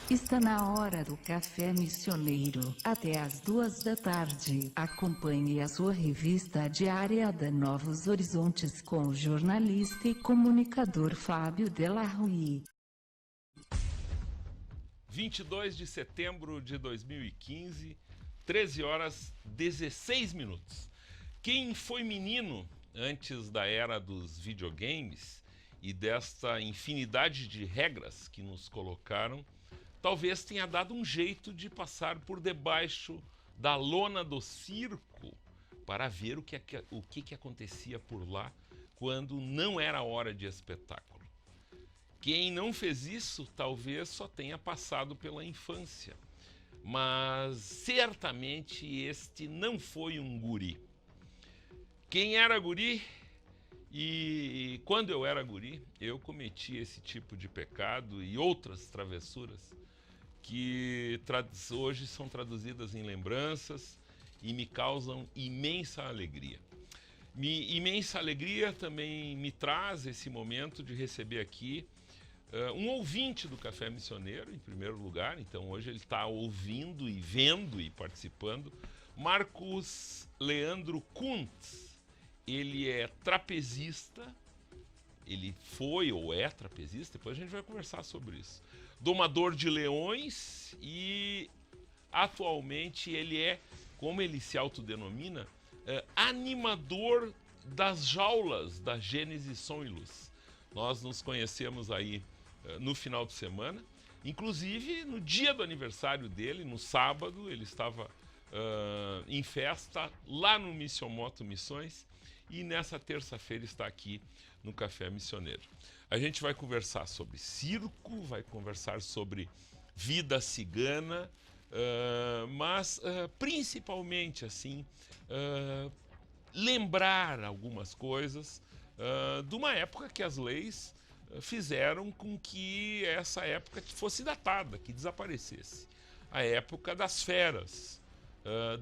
Está na hora do Café Missioneiro, até às 2 da tarde. Acompanhe a sua revista diária da Novos Horizontes com o jornalista e comunicador Fábio Della Rui. 22 de setembro de 2015, 13 horas 16 minutos. Quem foi menino antes da era dos videogames e desta infinidade de regras que nos colocaram, talvez tenha dado um jeito de passar por debaixo da lona do circo para ver o que acontecia por lá quando não era hora de espetáculo. Quem não fez isso talvez só tenha passado pela infância, mas certamente este não foi um guri. Quem era guri e quando eu era guri, eu cometi esse tipo de pecado e outras travessuras que hoje são traduzidas em lembranças e me causam imensa alegria. Imensa alegria também me traz esse momento de receber aqui um ouvinte do Café Missioneiro, em primeiro lugar. Então hoje ele está ouvindo e vendo e participando. Marcos Leandro Kuntz. Ele é trapezista. Ele foi ou é trapezista, depois a gente vai conversar sobre isso. Domador de leões e atualmente ele é, como ele se autodenomina, animador das jaulas da Gênesis Som e Luz. Nós nos conhecemos aí no final de semana, inclusive no dia do aniversário dele, no sábado, ele estava em festa lá no Missiomoto Missões e nessa terça-feira está aqui no Café Missioneiro. A gente vai conversar sobre circo, vai conversar sobre vida cigana, mas principalmente assim lembrar algumas coisas de uma época que as leis fizeram com que essa época fosse datada, que desaparecesse. A época das feras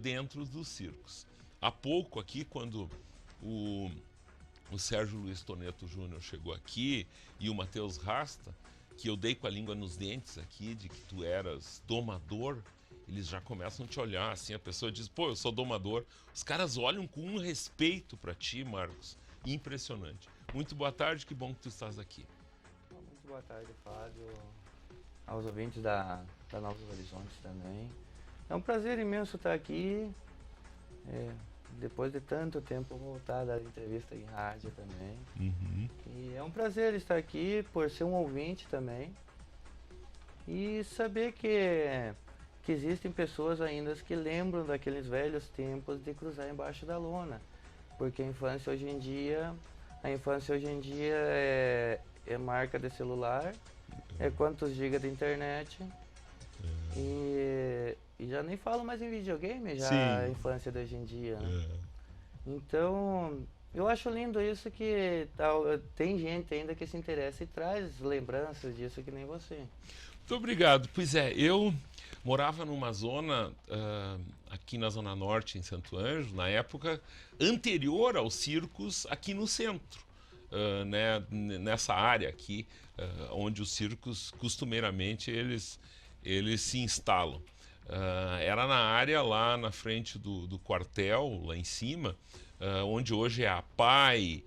dentro dos circos. Há pouco aqui, quando o Sérgio Luiz Toneto Júnior chegou aqui e o Matheus Rasta, que eu dei com a língua nos dentes aqui, de que tu eras domador, eles já começam a te olhar assim, a pessoa diz, pô, eu sou domador. Os caras olham com um respeito para ti, Marcos, impressionante. Muito boa tarde, que bom que tu estás aqui. Muito boa tarde, Fábio, aos ouvintes da Novos Horizontes também. É um prazer imenso estar aqui, depois de tanto tempo voltar a dar entrevista em rádio também. Uhum. E é um prazer estar aqui por ser um ouvinte também e saber que existem pessoas ainda que lembram daqueles velhos tempos de cruzar embaixo da lona, porque a infância hoje em dia é marca de celular, é quantos gigas de internet e já nem falo mais em videogame, já Sim. a infância de hoje em dia, né? Então, eu acho lindo isso que tem gente ainda que se interessa e traz lembranças disso que nem você. Muito obrigado. Pois é, eu morava numa zona aqui na Zona Norte, em Santo Ângelo, na época anterior aos circos aqui no centro, né, nessa área aqui, onde os circos costumeiramente eles se instalam. Era na área lá na frente do quartel, lá em cima, onde hoje é a PAI,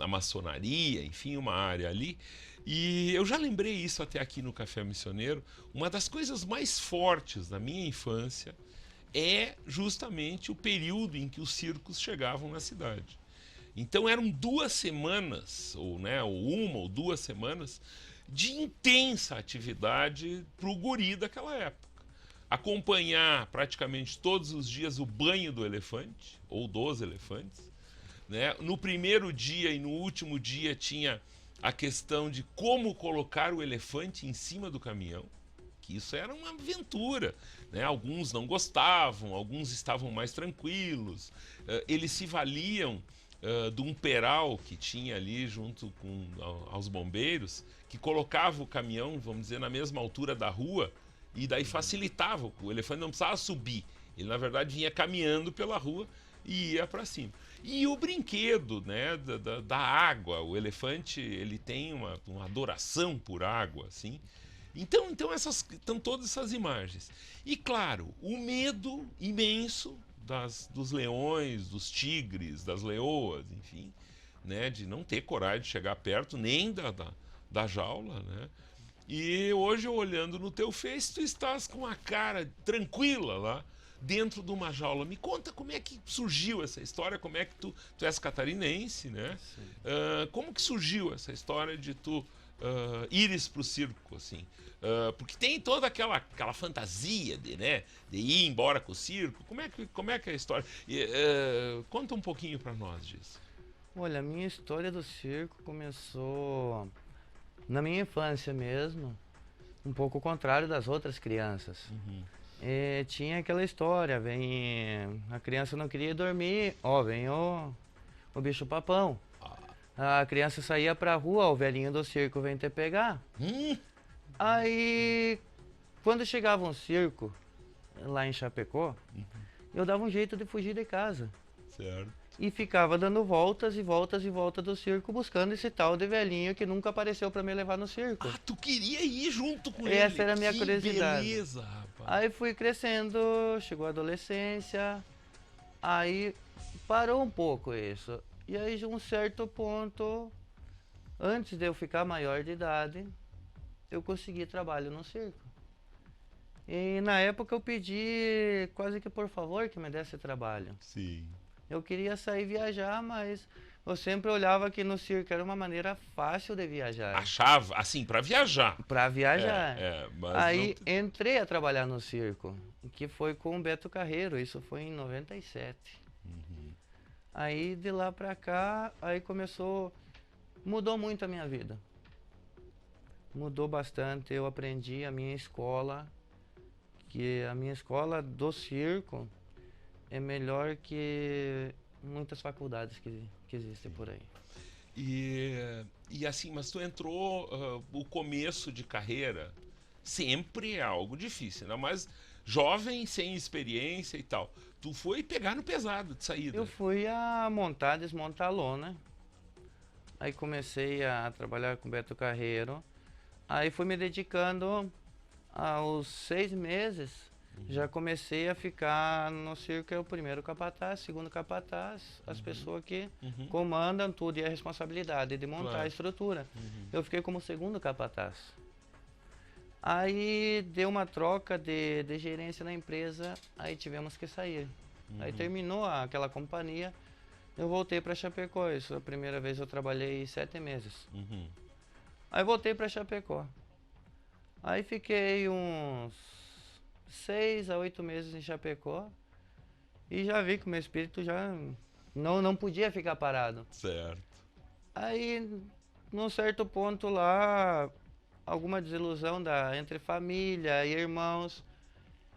a maçonaria, enfim, uma área ali. E eu já lembrei isso até aqui no Café Missioneiro. Uma das coisas mais fortes da minha infância é justamente o período em que os circos chegavam na cidade. Então eram 2 semanas, ou uma ou 2 semanas, de intensa atividade para o guri daquela época. Acompanhar praticamente todos os dias o banho do elefante, ou dos elefantes, né? No primeiro dia e no último dia tinha a questão de como colocar o elefante em cima do caminhão, que isso era uma aventura, né? Alguns não gostavam, alguns estavam mais tranquilos, eles se valiam de um peral que tinha ali junto aos bombeiros, que colocava o caminhão, vamos dizer, na mesma altura da rua, e daí facilitava, o elefante não precisava subir, ele na verdade vinha caminhando pela rua e ia para cima. E o brinquedo, né, da água, o elefante ele tem uma adoração por água, assim, Então estão todas essas imagens. E claro, o medo imenso dos leões, dos tigres, das leoas, enfim, né, de não ter coragem de chegar perto nem da jaula, né? E hoje, olhando no teu Face, tu estás com a cara tranquila lá, dentro de uma jaula. Me conta como é que surgiu essa história, como é que tu és catarinense, né? Como que surgiu essa história de tu ires pro circo, assim? Porque tem toda aquela fantasia né, de ir embora com o circo. Como é que é a história? Conta um pouquinho para nós disso. Olha, a minha história do circo começou na minha infância mesmo, um pouco ao contrário das outras crianças. Tinha aquela história, a criança não queria dormir, vem o bicho papão. A criança saía pra rua, o velhinho do circo vem te pegar. Aí, quando chegava um circo lá em Chapecó, eu dava um jeito de fugir de casa. Certo. E ficava dando voltas e voltas e voltas do circo, buscando esse tal de velhinho que nunca apareceu pra me levar no circo. Tu queria ir junto com ele? Essa era a minha que curiosidade. Beleza, rapaz. Aí fui crescendo, chegou a adolescência, aí parou um pouco isso. E aí de um certo ponto, antes de eu ficar maior de idade, eu consegui trabalho no circo. E na época eu pedi quase que por favor que me desse trabalho. Sim. Eu queria sair viajar, mas eu sempre olhava que no circo era uma maneira fácil de viajar. Achava, assim, pra viajar. Pra viajar. Mas aí entrei a trabalhar no circo, que foi com o Beto Carreiro, isso foi em 97. Aí de lá pra cá, aí mudou muito a minha vida. Mudou bastante, eu aprendi a minha escola, que a minha escola do circo é melhor que muitas faculdades que existem por aí. E assim, mas tu entrou, o começo de carreira sempre é algo difícil, né? Mas jovem, sem experiência e tal. Tu foi pegar no pesado de saída. Eu fui a montar, desmontar a lona. Aí comecei a trabalhar com Beto Carreiro. Aí fui me dedicando aos 6 meses. Já comecei a ficar no circo, é o primeiro capataz, segundo capataz, as pessoas que comandam tudo e a responsabilidade de montar a estrutura. Eu fiquei como segundo capataz. Aí deu uma troca de gerência na empresa, aí tivemos que sair. Aí terminou aquela companhia, eu voltei para Chapecó. Isso, a primeira vez eu trabalhei 7 meses. Aí voltei para Chapecó. Aí fiquei uns 6 a 8 meses em Chapecó e já vi que o meu espírito já não podia ficar parado. Certo. Aí, num certo ponto lá, alguma desilusão entre família e irmãos,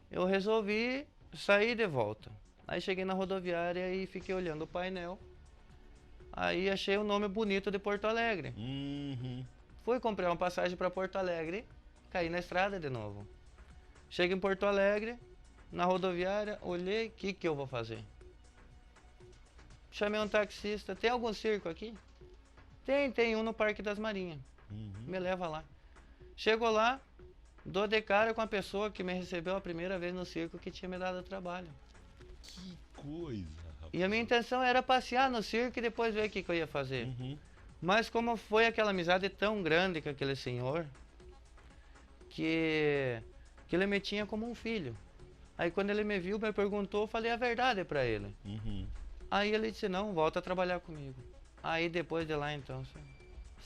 eu resolvi sair de volta. Aí cheguei na rodoviária e fiquei olhando o painel. Aí achei o nome bonito de Porto Alegre. Fui comprar uma passagem para Porto Alegre, caí na estrada de novo. Cheguei em Porto Alegre, na rodoviária, olhei, o que eu vou fazer? Chamei um taxista, tem algum circo aqui? Tem um no Parque das Marinhas. Me leva lá. Chego lá, dou de cara com a pessoa que me recebeu a primeira vez no circo, que tinha me dado trabalho. Que coisa, rapaz. E a minha intenção era passear no circo e depois ver o que eu ia fazer. Mas como foi aquela amizade tão grande com aquele senhor, que ele me tinha como um filho. Aí quando ele me viu, me perguntou, eu falei a verdade pra ele. Aí ele disse, não, volta a trabalhar comigo. Aí depois de lá então,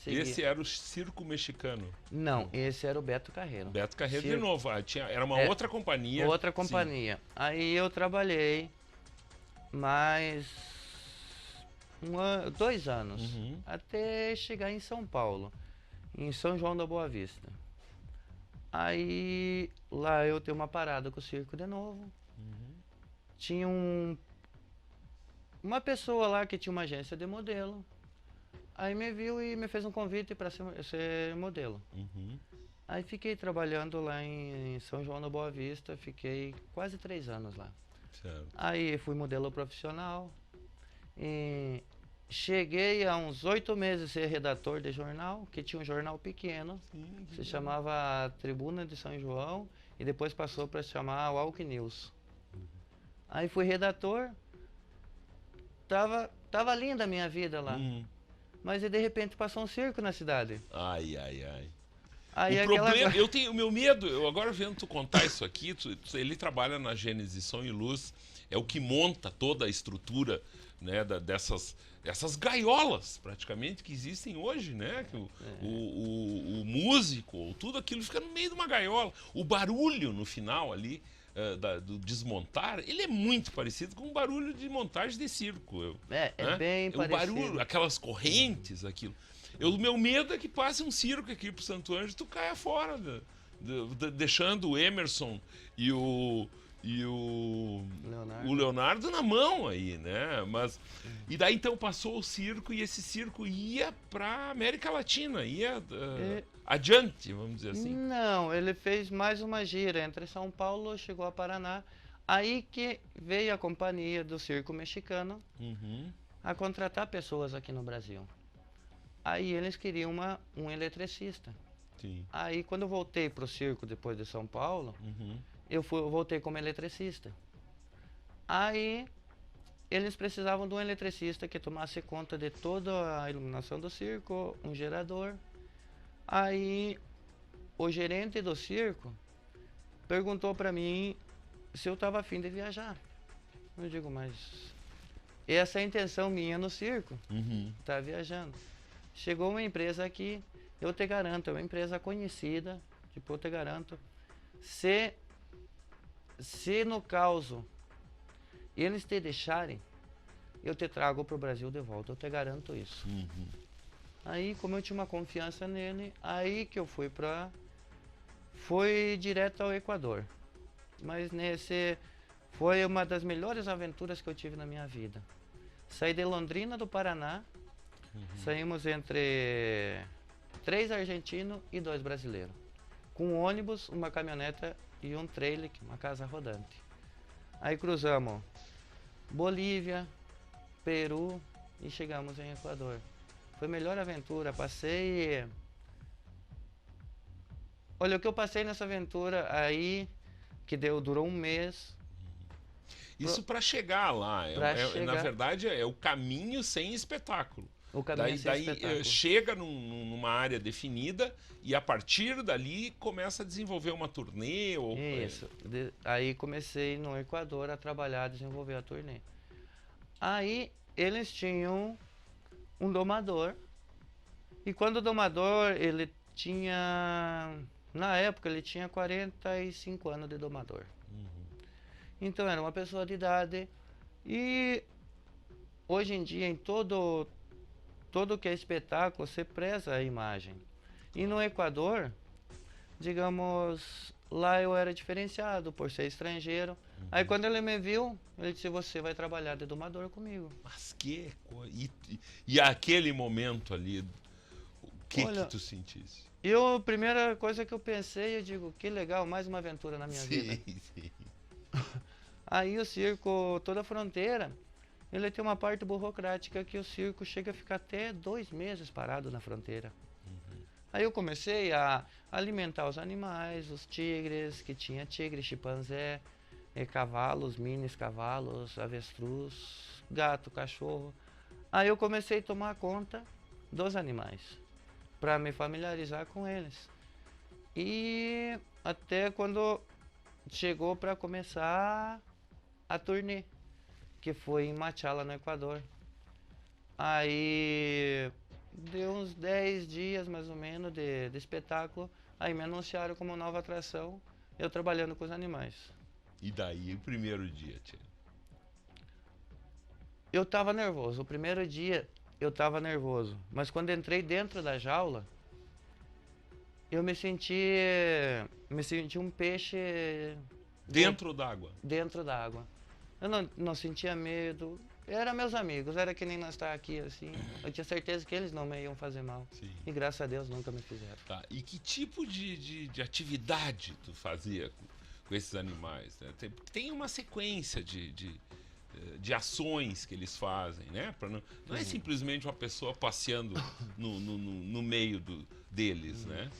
segui. Esse era o circo mexicano? Não, esse era o Beto Carreiro. Beto Carreiro de novo, era uma outra companhia. Outra companhia. Sim. Aí eu trabalhei mais 2 anos, até chegar em São Paulo, em São João da Boa Vista. Aí lá eu tenho uma parada com o circo de novo. Tinha uma pessoa lá que tinha uma agência de modelo. Aí me viu e me fez um convite para ser modelo. Aí fiquei trabalhando lá em São João da Boa Vista, fiquei quase 3 anos lá. Certo. Aí fui modelo profissional. E cheguei a uns 8 meses a ser redator de jornal, que tinha um jornal pequeno, se chamava Tribuna de São João, e depois passou para se chamar Walk News. Aí fui redator, tava linda a minha vida lá, mas de repente passou um circo na cidade. Ai, ai, ai. Aí O problema, eu tenho o meu medo, eu agora vendo tu contar isso aqui, ele trabalha na Gênesis Som e Luz, é o que monta toda a estrutura, né, essas gaiolas, praticamente, que existem hoje, né? Que o músico, tudo aquilo fica no meio de uma gaiola. O barulho no final ali, do desmontar, ele é muito parecido com o barulho de montagem de circo. É bem o parecido. barulho, aquelas correntes, aquilo. O meu medo é que passe um circo aqui pro Santo Ângelo e tu caia fora, deixando o Emerson e o Leonardo na mão aí, né? E daí então passou o circo e esse circo ia pra América Latina, ia adiante, vamos dizer assim. Não, ele fez mais uma gira entre São Paulo, chegou a Paraná, aí que veio a companhia do circo mexicano a contratar pessoas aqui no Brasil. Aí eles queriam um eletricista. Sim. Aí quando eu voltei pro circo depois de São Paulo, eu voltei como eletricista. Aí eles precisavam de um eletricista que tomasse conta de toda a iluminação do circo, um gerador. Aí o gerente do circo perguntou para mim se eu estava afim de viajar. Eu digo, mas essa é a intenção minha no circo, tá viajando. Chegou uma empresa aqui, eu te garanto, é uma empresa conhecida, tipo, eu te garanto, se no caso eles te deixarem, eu te trago pro Brasil de volta, eu te garanto isso. Aí, como eu tinha uma confiança nele, aí que eu fui direto ao Equador. Mas foi uma das melhores aventuras que eu tive na minha vida. Saí de Londrina, do Paraná, saímos entre 3 argentinos e 2 brasileiros. Com um ônibus, uma caminhoneta e um trailer, uma casa rodante. Aí cruzamos Bolívia, Peru e chegamos em Equador. Foi a melhor aventura, Olha, o que eu passei nessa aventura aí, que durou um mês. Isso para chegar lá, na verdade é o caminho sem espetáculo. O caminho sem espetáculo. Chega numa área definida e a partir dali começa a desenvolver uma turnê. Isso, aí comecei no Equador a trabalhar, desenvolver a turnê. Aí eles tinham um domador, e quando o domador, ele tinha, na época ele tinha 45 anos de domador. Então era uma pessoa de idade, e hoje em dia em todo que é espetáculo você preza a imagem. E no Equador, digamos, lá eu era diferenciado por ser estrangeiro. Aí quando ele me viu, ele disse, você vai trabalhar de domador comigo. Mas que coisa. E aquele momento ali, o que tu sentisse? A primeira coisa que eu pensei, eu digo, que legal, mais uma aventura na minha vida. Sim. Aí o circo, toda a fronteira, ele tem uma parte burocrática que o circo chega a ficar até 2 meses parado na fronteira. Aí eu comecei a alimentar os animais, os tigres, que tinha tigre, chimpanzé, cavalos, minis cavalos, avestruz, gato, cachorro. Aí eu comecei a tomar conta dos animais, para me familiarizar com eles. E até quando chegou para começar a turnê, que foi em Machala, no Equador. Aí deu uns 10 dias mais ou menos de espetáculo, aí me anunciaram como nova atração, eu trabalhando com os animais. E daí, o primeiro dia, tia? Eu tava nervoso, o primeiro dia eu tava nervoso, mas quando entrei dentro da jaula, eu me senti um peixe... Dentro d'água? Dentro d'água. Eu não sentia medo, era meus amigos, era que nem nós estar aqui assim, eu tinha certeza que eles não me iam fazer mal. Sim. E graças a Deus nunca me fizeram. Tá. E que tipo de atividade tu fazia com esses animais, né? Tem uma sequência de ações que eles fazem, né? Não é simplesmente uma pessoa passeando no meio deles, né?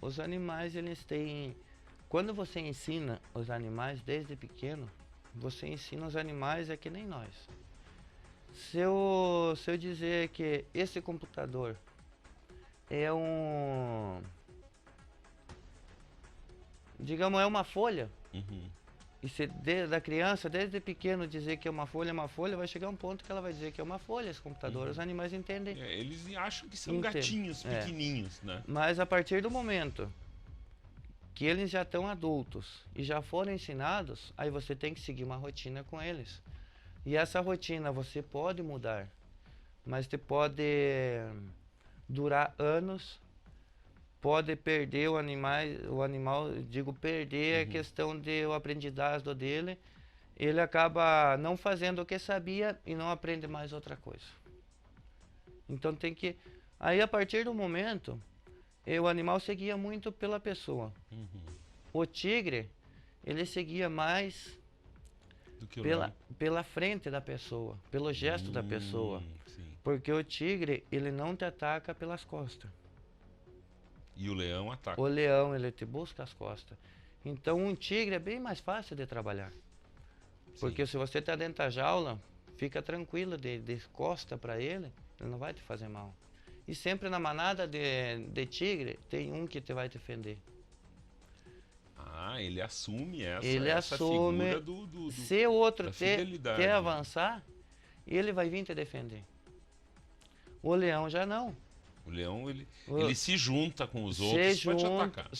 Os animais, eles têm... Quando você ensina os animais desde pequeno, você ensina os animais que nem nós. Se eu dizer que esse computador é digamos, é uma folha, e se da criança, desde pequeno, dizer que é uma folha, vai chegar um ponto que ela vai dizer que é uma folha esse computador. Os animais entendem. Eles acham que são gatinhos pequenininhos, né? Mas a partir do momento que eles já estão adultos e já foram ensinados, aí você tem que seguir uma rotina com eles. E essa rotina você pode mudar, mas você pode durar anos, pode perder o animal, digo perder a questão do aprendizado dele, ele acaba não fazendo o que sabia e não aprende mais outra coisa. Então tem que... Aí a partir do momento, o animal seguia muito pela pessoa. O tigre, ele seguia mais do que pela frente da pessoa, pelo gesto da pessoa. Sim. Porque o tigre, ele não te ataca pelas costas. E o leão ataca. O leão, ele te busca as costas. Então um tigre é bem mais fácil de trabalhar. Porque se você está dentro da jaula, fica tranquilo de costa para ele não vai te fazer mal. E sempre na manada de tigre, tem um que vai te defender. Ele assume ele essa assume, figura se o outro te avançar, ele vai vir te defender. O leão já não. O leão, ele se junta com os outros para te atacar.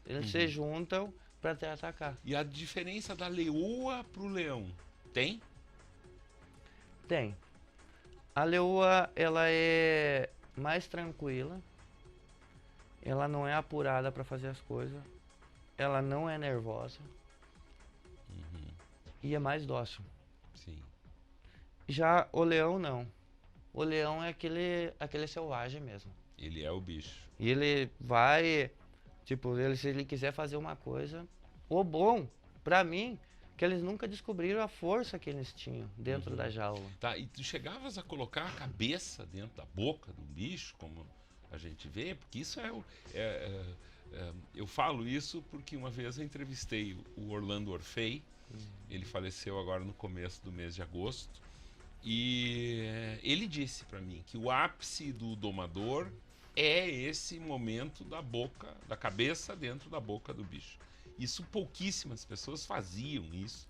Eles se juntam para te atacar. E a diferença da leoa pro leão, tem? Tem. A leoa, ela é mais tranquila. Ela não é apurada para fazer as coisas. Ela não é nervosa. E é mais dócil. Sim. Já o leão, não. O leão é aquele selvagem mesmo. Ele é o bicho. E ele vai, tipo, se ele quiser fazer uma coisa... O bom, pra mim, que eles nunca descobriram a força que eles tinham dentro da jaula. Tá, e tu chegavas a colocar a cabeça dentro da boca do bicho, como a gente vê? Porque isso eu falo isso porque uma vez eu entrevistei o Orlando Orfei. Ele faleceu agora no começo do mês de agosto. E ele disse para mim que o ápice do domador é esse momento da cabeça dentro da boca do bicho. Isso pouquíssimas pessoas faziam isso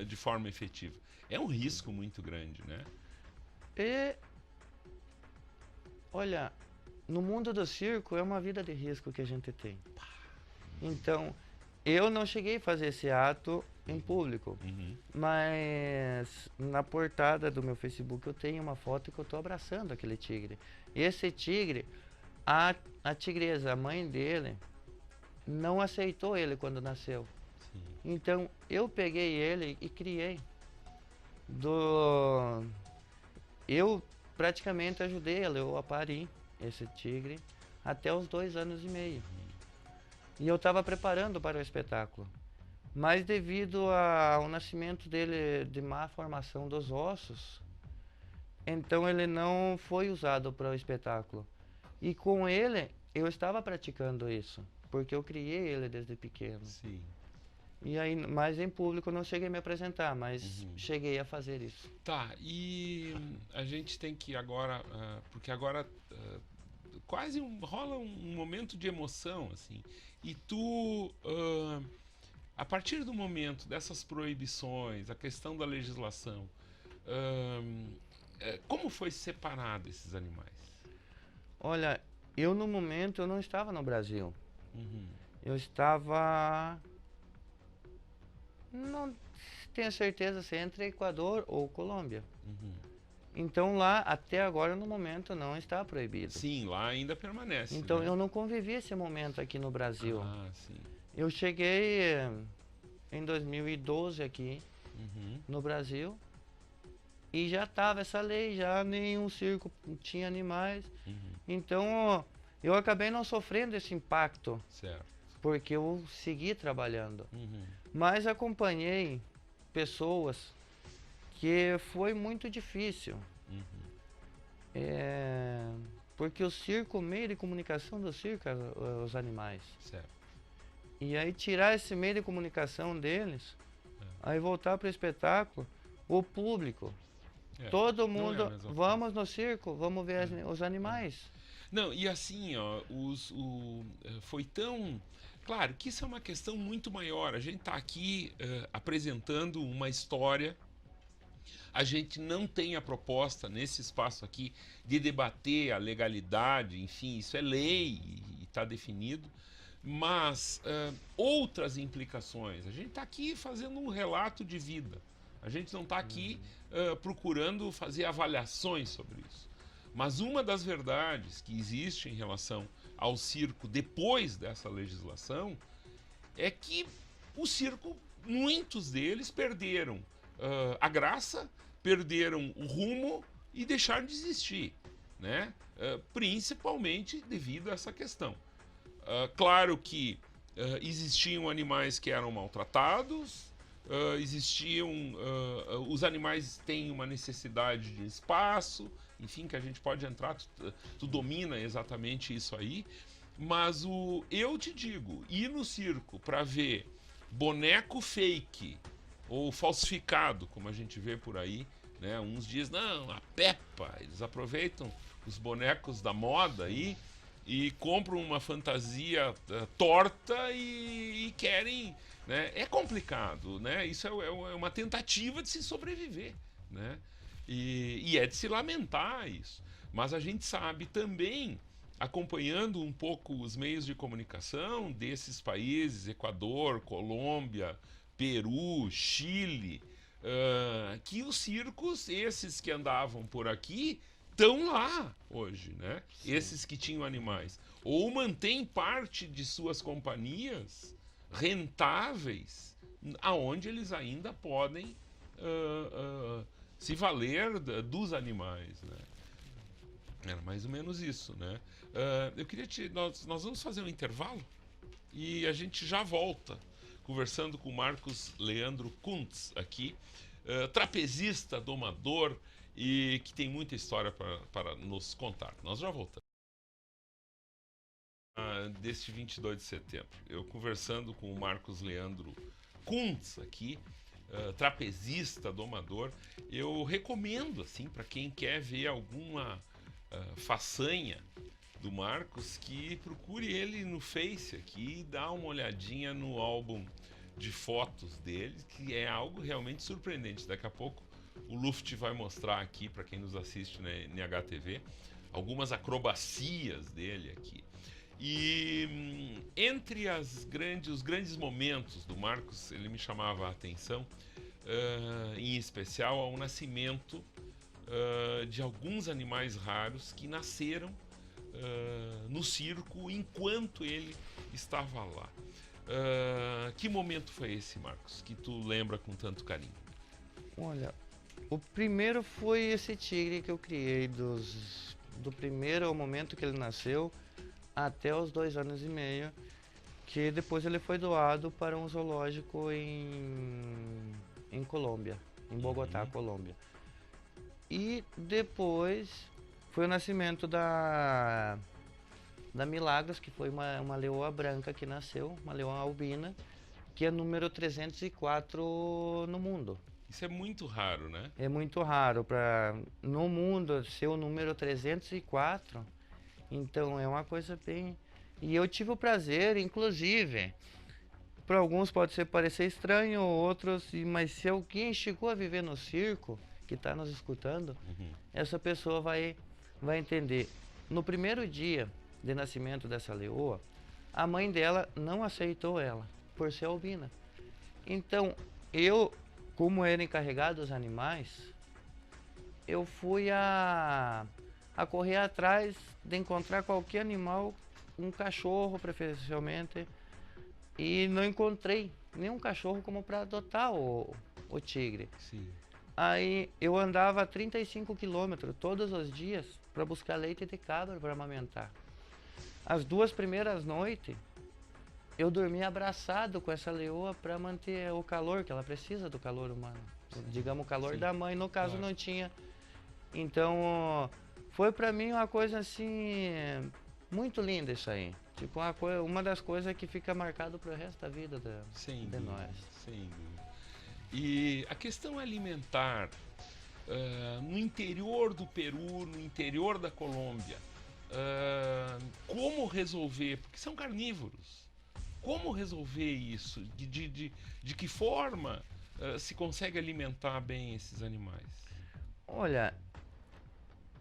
de forma efetiva. É um risco muito grande, né? Olha, no mundo do circo é uma vida de risco que a gente tem. Então, eu não cheguei a fazer esse ato em público, mas na portada do meu Facebook eu tenho uma foto que eu estou abraçando aquele tigre. Esse tigre, a tigresa, a mãe dele, não aceitou ele quando nasceu. Então eu peguei ele e criei. Eu praticamente ajudei ela, eu a parir esse tigre até os 2 anos e meio. E eu estava preparando para o espetáculo. Mas devido ao nascimento dele de má formação dos ossos, então ele não foi usado para o espetáculo. E com ele, eu estava praticando isso, porque eu criei ele desde pequeno. Sim. E aí, mas em público eu não cheguei a me apresentar, mas cheguei a fazer isso. Tá, e a gente tem que agora, porque agora quase rola um momento de emoção, assim. E tu, a partir do momento dessas proibições, a questão da legislação, como foi separado esses animais? Olha, eu no momento eu não estava no Brasil. Eu estava... Não tenho certeza se é entre Equador ou Colômbia. Então lá, até agora, no momento, não está proibido. Sim, lá ainda permanece. Então né? eu não convivi esse momento aqui no Brasil. Sim. Eu cheguei em 2012 aqui no Brasil e já estava essa lei, já nenhum circo tinha animais. Então eu acabei não sofrendo esse impacto. Certo. Porque eu segui trabalhando. Mas acompanhei pessoas que foi muito difícil. Porque o circo, o meio de comunicação do circo é os animais. Certo. E aí tirar esse meio de comunicação deles, aí voltar para o espetáculo, o público, todo mundo, vamos no circo, vamos ver os animais. Não, e assim, ó, foi tão... Claro que isso é uma questão muito maior. A gente está aqui apresentando uma história. A gente não tem a proposta nesse espaço aqui de debater a legalidade, enfim, isso é lei e está definido. Mas outras implicações. A gente está aqui fazendo um relato de vida. A gente não está aqui procurando fazer avaliações sobre isso. Mas uma das verdades que existe em relação ao circo depois dessa legislação é que o circo, muitos deles perderam a graça, perderam o rumo e deixaram de existir, né? Principalmente devido a essa questão. Claro que existiam animais que eram maltratados, os animais têm uma necessidade de espaço, enfim, que a gente pode entrar, tu domina exatamente isso aí, mas eu te digo, ir no circo para ver boneco fake ou falsificado, como a gente vê por aí, né? Uns dizem, não, a Peppa, eles aproveitam os bonecos da moda aí e compram uma fantasia torta e querem, né? É complicado, né? Isso é uma tentativa de se sobreviver, né? E é de se lamentar isso. Mas a gente sabe também, acompanhando um pouco os meios de comunicação desses países, Equador, Colômbia, Peru, Chile, que os circos, esses que andavam por aqui, estão lá hoje, né? Sim. Esses que tinham animais. Ou mantêm parte de suas companhias rentáveis, aonde eles ainda podem se valer dos animais, né? Era mais ou menos isso, né? Eu queria nós vamos fazer um intervalo e a gente já volta conversando com o Marcos Leandro Kuntz aqui, trapezista, domador e que tem muita história para nos contar. Nós já voltamos. Deste 22 de setembro, eu conversando com o Marcos Leandro Kuntz aqui, trapezista, domador. Eu recomendo, assim, para quem quer ver alguma façanha do Marcos, que procure ele no Face aqui e dá uma olhadinha no álbum de fotos dele, que é algo realmente surpreendente. Daqui a pouco o Luft vai mostrar aqui, para quem nos assiste na NHTV, algumas acrobacias dele aqui. E entre os grandes momentos do Marcos, ele me chamava a atenção, em especial ao nascimento de alguns animais raros que nasceram no circo enquanto ele estava lá. Que momento foi esse, Marcos, que tu lembra com tanto carinho? Olha, o primeiro foi esse tigre que eu criei, do primeiro momento que ele nasceu até os 2 anos e meio, que depois ele foi doado para um zoológico em Colômbia, em Bogotá, Colômbia. E depois foi o nascimento da Milagros, que foi uma leoa branca que nasceu, uma leoa albina, que é número 304 no mundo. Isso é muito raro, né? É muito raro para no mundo ser o número 304. Então é uma coisa bem... E eu tive o prazer, inclusive, para alguns pode parecer estranho, outros, mas se alguém chegou a viver no circo, que está nos escutando, essa pessoa vai entender. No primeiro dia de nascimento dessa leoa, a mãe dela não aceitou ela, por ser albina. Então, eu, como era encarregado dos animais, eu fui a correr atrás de encontrar qualquer animal, um cachorro preferencialmente, e não encontrei nenhum cachorro como para adotar o tigre. Sim. Aí eu andava 35 quilômetros todos os dias para buscar leite de cabra para amamentar. As 2 primeiras noites eu dormia abraçado com essa leoa para manter o calor, que ela precisa do calor humano. Digamos, o calor Sim. da mãe, no caso, Claro. não tinha. Então, foi para mim uma coisa assim, muito linda isso aí. Tipo, uma das coisas que fica marcado pro resto da vida Sem de dúvida, nós. sem dúvida. E a questão alimentar, no interior do Peru, no interior da Colômbia, como resolver? Porque são carnívoros. Como resolver isso? De que forma se consegue alimentar bem esses animais? Olha,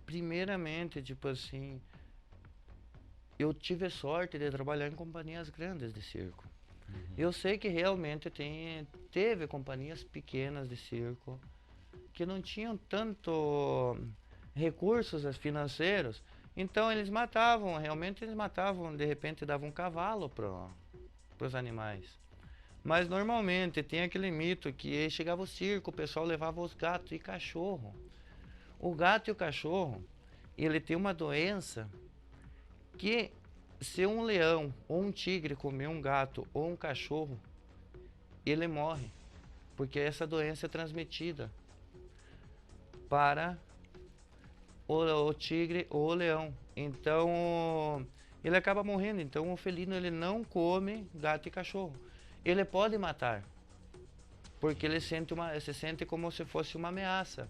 primeiramente, tipo assim, eu tive sorte de trabalhar em companhias grandes de circo. Eu sei que realmente teve companhias pequenas de circo que não tinham tanto recursos financeiros, então realmente eles matavam, de repente davam um cavalo para os animais. Mas normalmente tem aquele mito que chegava o circo, o pessoal levava os gatos e cachorro. O gato e o cachorro, ele tem uma doença que se um leão ou um tigre comer um gato ou um cachorro, ele morre, porque essa doença é transmitida para o tigre ou o leão. Então, ele acaba morrendo. Então, o felino ele não come gato e cachorro. Ele pode matar, porque ele se sente como se fosse uma ameaça.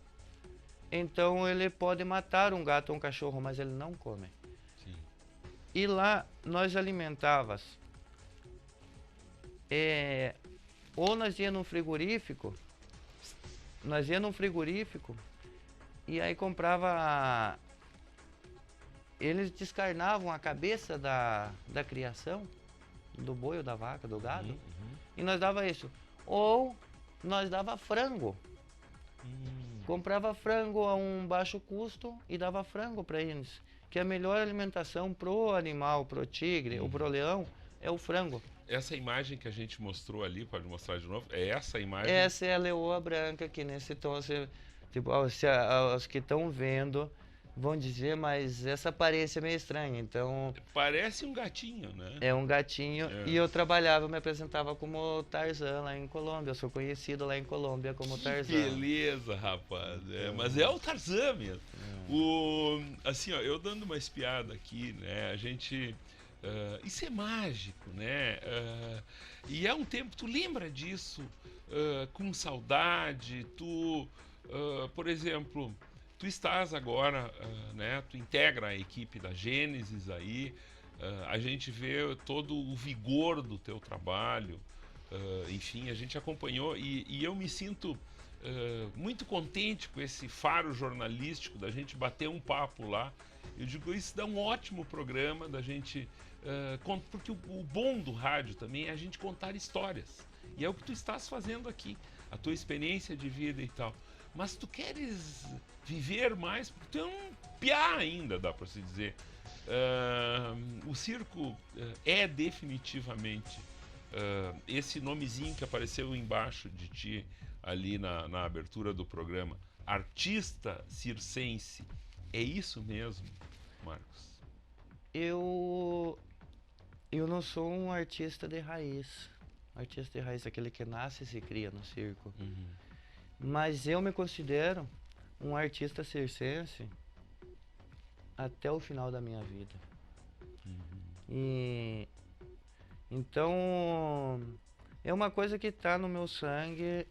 Então, ele pode matar um gato ou um cachorro, mas ele não come. Sim. E lá nós alimentávamos, ou nós ia num frigorífico, e aí comprava, eles descarnavam a cabeça da criação, do boi ou da vaca, do gado, e nós dava isso. Ou nós dava frango. Comprava frango a um baixo custo e dava frango para eles. Que a melhor alimentação pro animal, pro tigre ou pro leão é o frango. Essa imagem que a gente mostrou ali, pode mostrar de novo? É essa imagem? Essa é a leoa branca aqui nesse tom. Tipo, os que estão vendo vão dizer, mas essa aparência é meio estranha. Então, Parece um gatinho, né? é um gatinho. E eu me apresentava como Tarzan lá em Colômbia. Eu sou conhecido lá em Colômbia como Tarzan. Beleza, rapaz. Mas é o Tarzan mesmo. Assim, ó, eu dando uma espiada aqui, né? A gente... isso é mágico, né? E é um tempo... Tu lembra disso com saudade? Por exemplo... Tu estás agora, né? Tu integra a equipe da Gênesis aí. A gente vê todo o vigor do teu trabalho. Enfim, a gente acompanhou e eu me sinto muito contente com esse faro jornalístico da gente bater um papo lá. Eu digo, isso dá um ótimo programa da gente... porque o bom do rádio também é a gente contar histórias. E é o que tu estás fazendo aqui. A tua experiência de vida e tal. Mas tu queres viver mais, porque tu é um piá ainda, dá para se dizer. O circo é definitivamente esse nomezinho que apareceu embaixo de ti ali na abertura do programa, artista circense. É isso mesmo, Marcos? Eu não sou um artista de raiz. Artista de raiz é aquele que nasce e se cria no circo. Mas eu me considero um artista circense até o final da minha vida. E então é uma coisa que está no meu sangue.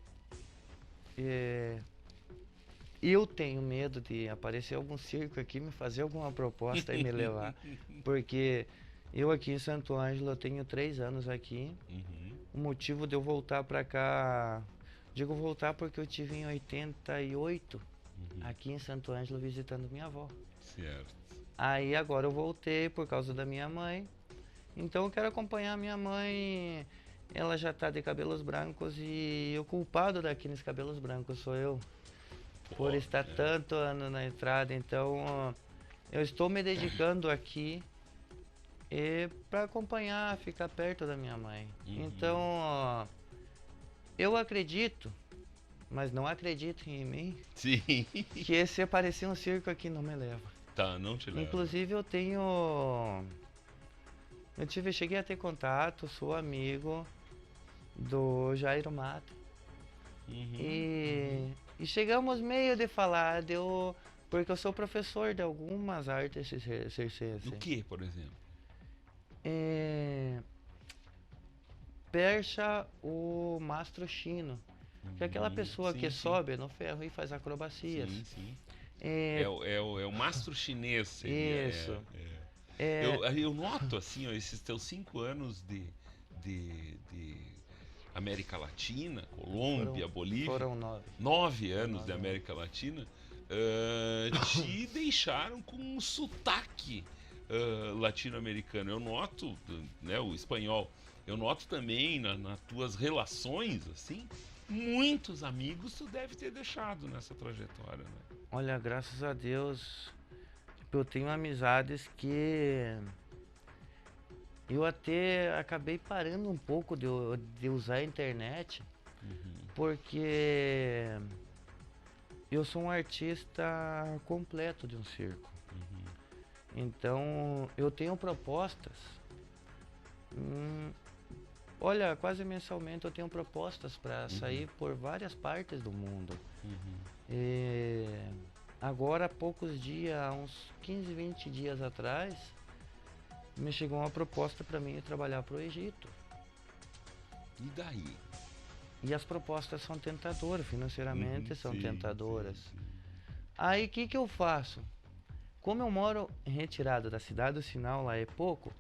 Eu tenho medo de aparecer algum circo aqui, me fazer alguma proposta e me levar. Porque eu aqui em Santo Ângelo, eu tenho 3 anos aqui. O motivo de eu voltar para cá... Digo voltar porque eu tive em 88, aqui em Santo Ângelo, visitando minha avó. Certo. Aí agora eu voltei por causa da minha mãe. Então eu quero acompanhar a minha mãe. Ela já está de cabelos brancos e o culpado daqueles cabelos brancos sou eu. Por estar tanto ano na estrada. Então eu estou me dedicando aqui para acompanhar, ficar perto da minha mãe. Então... eu acredito, mas não acredito em mim, Sim. que se aparecer um circo aqui não me leva. Tá, não te leva. Inclusive eu tenho Cheguei a ter contato, sou amigo do Jairo Mate. E chegamos meio de falar, porque eu sou professor de algumas artes circenses. Do que, por exemplo? Percha o mastro chino, que é aquela pessoa que sobe no ferro e faz acrobacias. Sim, sim. É o mastro chinês. Seria, isso. Eu noto, assim, ó, esses teus 5 anos de América Latina, Colômbia, Bolívia. Foram 9. 9 anos de América Latina, te deixaram com um sotaque latino-americano. Eu noto, né, o espanhol, eu noto também nas tuas relações, assim, muitos amigos tu deve ter deixado nessa trajetória, né? Olha, graças a Deus, eu tenho amizades que eu até acabei parando um pouco de usar a internet, porque eu sou um artista completo de um circo. Então, eu tenho propostas. Olha, quase mensalmente eu tenho propostas para sair por várias partes do mundo. Agora, há poucos dias, há uns 15, 20 dias atrás, me chegou uma proposta para mim trabalhar para o Egito. E daí? E as propostas são tentadoras, financeiramente são tentadoras. Sim. Aí, o que eu faço? Como eu moro em retirada da cidade, o sinal lá é pouco,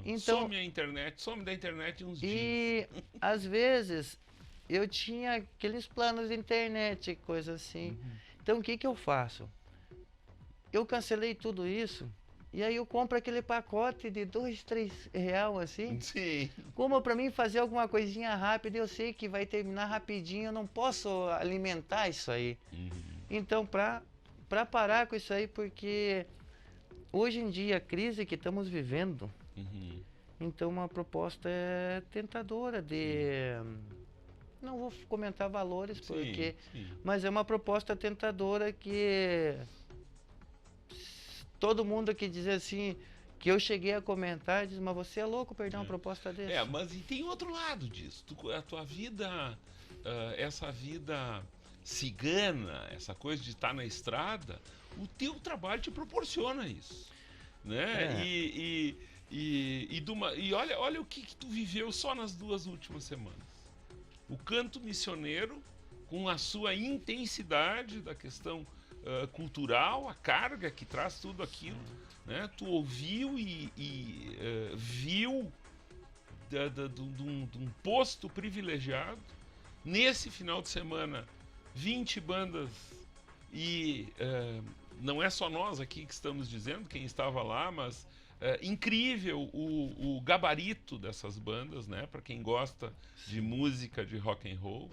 então... Some da internet uns dias. E, às vezes, eu tinha aqueles planos de internet, coisa assim. Então, o que eu faço? Eu cancelei tudo isso, e aí eu compro aquele pacote de 2, 3 real, assim. Sim. Como para mim fazer alguma coisinha rápida, eu sei que vai terminar rapidinho, eu não posso alimentar isso aí. Então, para parar com isso aí, porque hoje em dia, a crise que estamos vivendo, então uma proposta é tentadora de... Não vou comentar valores, porque... Mas é uma proposta tentadora que... Todo mundo que diz assim, que eu cheguei a comentar, diz, mas você é louco perder uma proposta dessa. Mas e tem outro lado disso. A tua vida, essa vida cigana, essa coisa de estar na estrada, o teu trabalho te proporciona isso, né? E olha o que tu viveu só nas 2 últimas semanas. O canto missioneiro, com a sua intensidade da questão cultural, a carga que traz tudo aquilo, né? Tu ouviu e viu de um posto privilegiado. Nesse final de semana, 20 bandas e não é só nós aqui que estamos dizendo, quem estava lá, mas incrível o gabarito dessas bandas, né? Para quem gosta de música de rock and roll.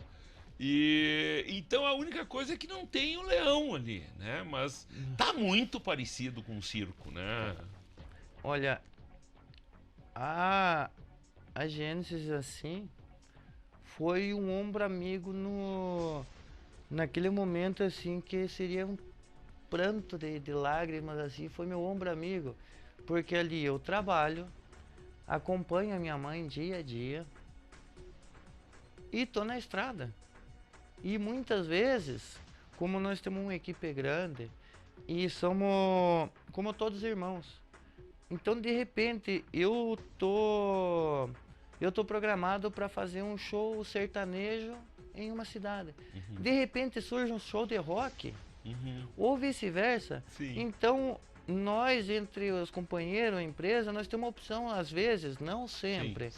E então a única coisa é que não tem o leão ali, né? Mas tá muito parecido com o circo, né? Olha, a Gênesis, assim, foi um ombro amigo naquele momento, assim, que seria um pranto de lágrimas, assim, foi meu ombro amigo, porque ali eu trabalho, acompanho a minha mãe dia a dia e tô na estrada. E muitas vezes, como nós temos uma equipe grande e somos como todos irmãos, então de repente eu tô programado para fazer um show sertanejo em uma cidade. De repente surge um show de rock, ou vice-versa. Então nós, entre os companheiros, a empresa, nós temos uma opção, às vezes, não sempre,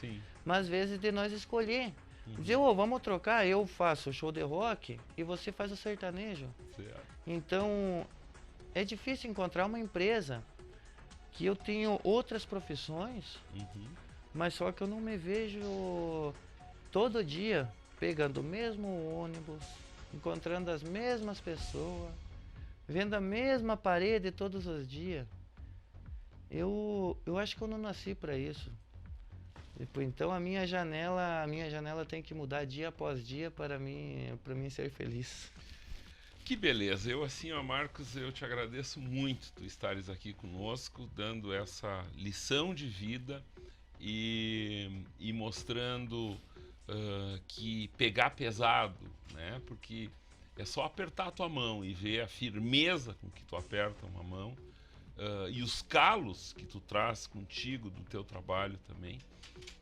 mas às vezes de nós escolher. Dizer, vamos trocar, eu faço o show de rock e você faz o sertanejo. Então, é difícil encontrar uma empresa que eu tenho outras profissões, mas só que eu não me vejo todo dia pegando o mesmo ônibus, encontrando as mesmas pessoas, vendo a mesma parede todos os dias. Eu acho que eu não nasci para isso. Então a minha janela tem que mudar dia após dia para mim ser feliz. Que beleza. Eu assim, ó, Marcos, eu te agradeço muito tu estares aqui conosco, dando essa lição de vida e mostrando que pegar pesado, né? Porque é só apertar a tua mão e ver a firmeza com que tu aperta uma mão e os calos que tu traz contigo do teu trabalho também.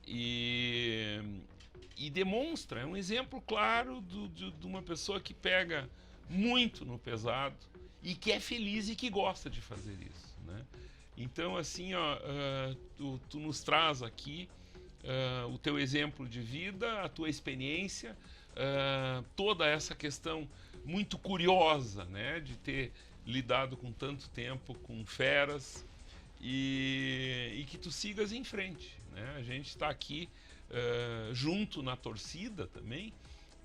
E demonstra, é um exemplo claro de uma pessoa que pega muito no pesado e que é feliz e que gosta de fazer isso, né? Então, assim, ó, tu nos traz aqui o teu exemplo de vida, a tua experiência, toda essa questão muito curiosa, né, de ter lidado com tanto tempo com feras e que tu sigas em frente, né? A gente está aqui junto na torcida também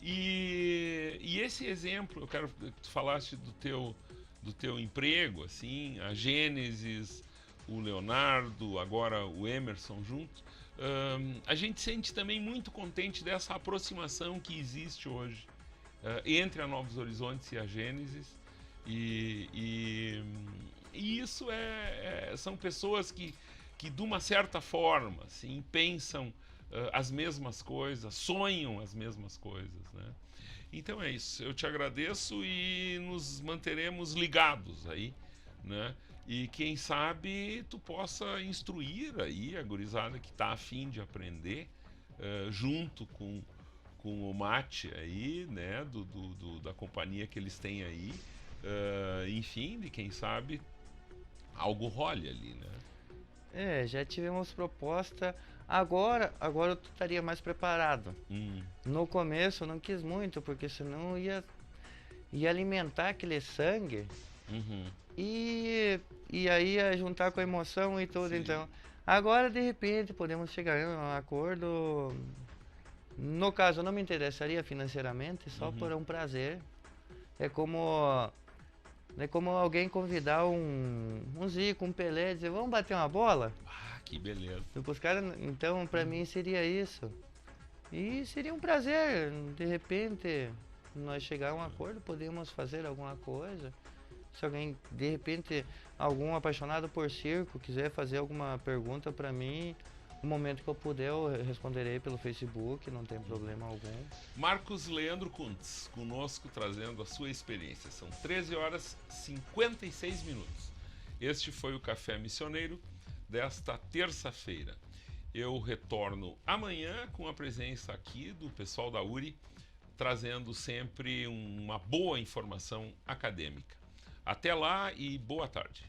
e esse exemplo, eu quero que tu falaste do teu emprego, assim, a Gênesis, o Leonardo, agora o Emerson junto. A gente sente também muito contente dessa aproximação que existe hoje entre a Novos Horizontes e a Gênesis e isso são pessoas que de uma certa forma assim, pensam as mesmas coisas, sonham as mesmas coisas, né? Então é isso, eu te agradeço e nos manteremos ligados aí, né? E quem sabe tu possa instruir aí a gurizada que está a fim de aprender junto com o Mate aí, né? Da companhia que eles têm aí, enfim, de quem sabe algo role ali, né? Já tivemos proposta. Agora eu estaria mais preparado. No começo eu não quis muito, porque senão ia alimentar aquele sangue. E aí ia juntar com a emoção e tudo. Sim. Então, agora de repente podemos chegar a um acordo. No caso, eu não me interessaria financeiramente, só por um prazer. É como alguém convidar um Zico, um Pelé, dizer, vamos bater uma bola? Ah, que beleza. Os caras, então, pra mim seria isso. E seria um prazer, de repente, nós chegar a um acordo, podemos fazer alguma coisa. Se alguém, de repente, algum apaixonado por circo quiser fazer alguma pergunta pra mim, no momento que eu puder, eu responderei pelo Facebook, não tem problema algum. Marcos Leandro Kuntz, conosco trazendo a sua experiência. São 13h56. Este foi o Café Missioneiro desta terça-feira. Eu retorno amanhã com a presença aqui do pessoal da URI, trazendo sempre uma boa informação acadêmica. Até lá e boa tarde.